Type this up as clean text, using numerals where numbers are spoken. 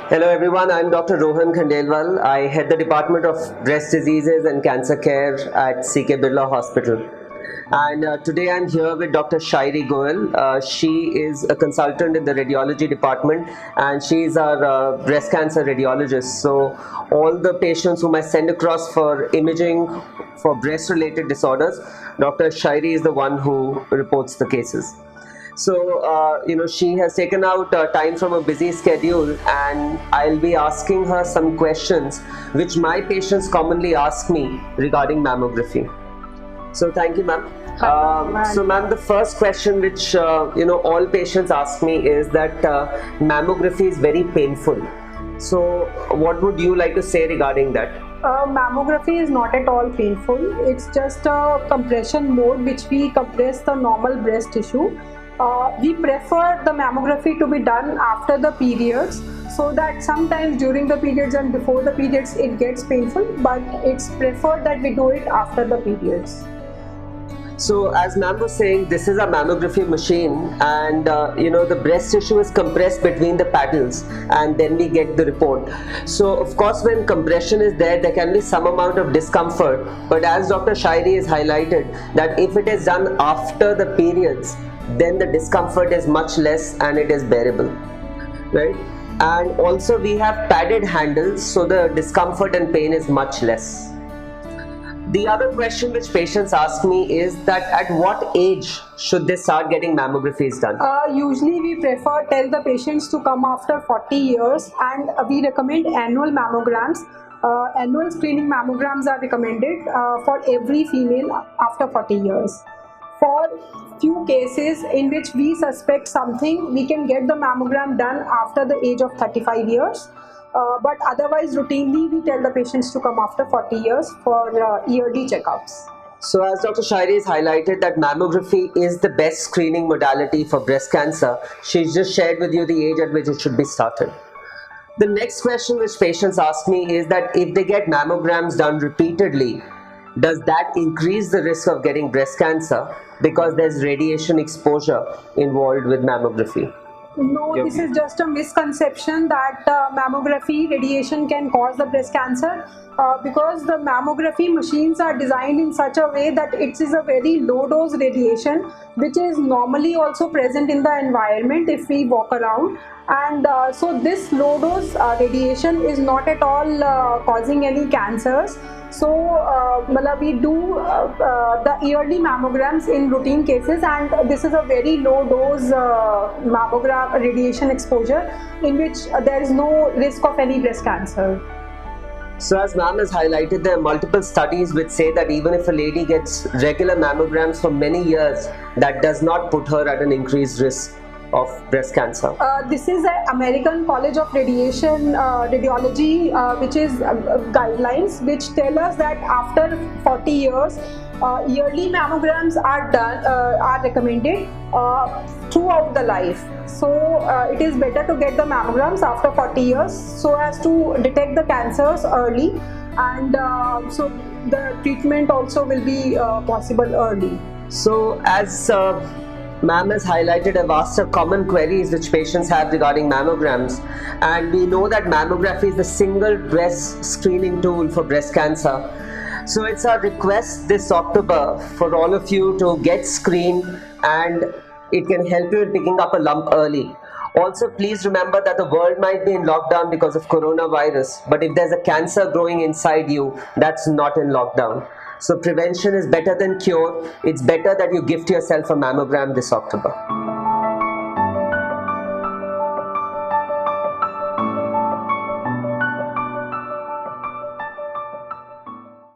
Hello everyone, I'm Dr. Rohan Khandelwal. I head the Department of Breast Diseases and Cancer Care at CK Birla Hospital. And today I'm here with Dr. Shairi Goel. She is a consultant in the radiology department and she is our breast cancer radiologist. So all the patients whom I send across for imaging for breast related disorders, Dr. Shairi is the one who reports the cases. So, she has taken out time from a busy schedule, and I'll be asking her some questions which my patients commonly ask me regarding mammography. So, thank you, ma'am. So, ma'am, the first question which all patients ask me is that mammography is very painful. So, what would you like to say regarding that? Mammography is not at all painful. It's just a compression mode which we compress the normal breast tissue. We prefer the mammography to be done after the periods, so that sometimes during the periods and before the periods it gets painful, but it's preferred that we do it after the periods. So as ma'am was saying, this is a mammography machine, and the breast tissue is compressed between the paddles, and then we get the report. So of course when compression is there can be some amount of discomfort, but as Dr. Shairi has highlighted, that if it is done after the periods, then the discomfort is much less and it is bearable, right? And also we have padded handles, so the discomfort and pain is much less. The other question which patients ask me is that at what age should they start getting mammographies done? Usually we tell the patients to come after 40 years, and we recommend annual mammograms. Annual screening mammograms are recommended for every female after 40 years. For few cases in which we suspect something, we can get the mammogram done after the age of 35 years. But otherwise, routinely, we tell the patients to come after 40 years for yearly checkups. So as Dr. Shairi has highlighted that mammography is the best screening modality for breast cancer, she's just shared with you the age at which it should be started. The next question which patients ask me is that if they get mammograms done repeatedly, does that increase the risk of getting breast cancer because there's radiation exposure involved with mammography? No, this is just a misconception that mammography radiation can cause the breast cancer, because the mammography machines are designed in such a way that it is a very low dose radiation which is normally also present in the environment if we walk around, and so this low dose radiation is not at all causing any cancers. So we do the yearly mammograms in routine cases, and this is a very low dose mammogram radiation exposure in which there is no risk of any breast cancer. So as ma'am has highlighted, there are multiple studies which say that even if a lady gets regular mammograms for many years, that does not put her at an increased risk of breast cancer. This is the American College of Radiology, which is guidelines which tell us that after 40 years, yearly mammograms are recommended throughout the life. So it is better to get the mammograms after 40 years so as to detect the cancers early, and so the treatment also will be possible early. So as ma'am has highlighted, I've asked her common queries which patients have regarding mammograms, and we know that mammography is the single breast screening tool for breast cancer. So it's our request this October for all of you to get screened, and it can help you in picking up a lump early. Also, please remember that the world might be in lockdown because of coronavirus, but if there's a cancer growing inside you, that's not in lockdown. So prevention is better than cure. It's better that you gift yourself a mammogram this October.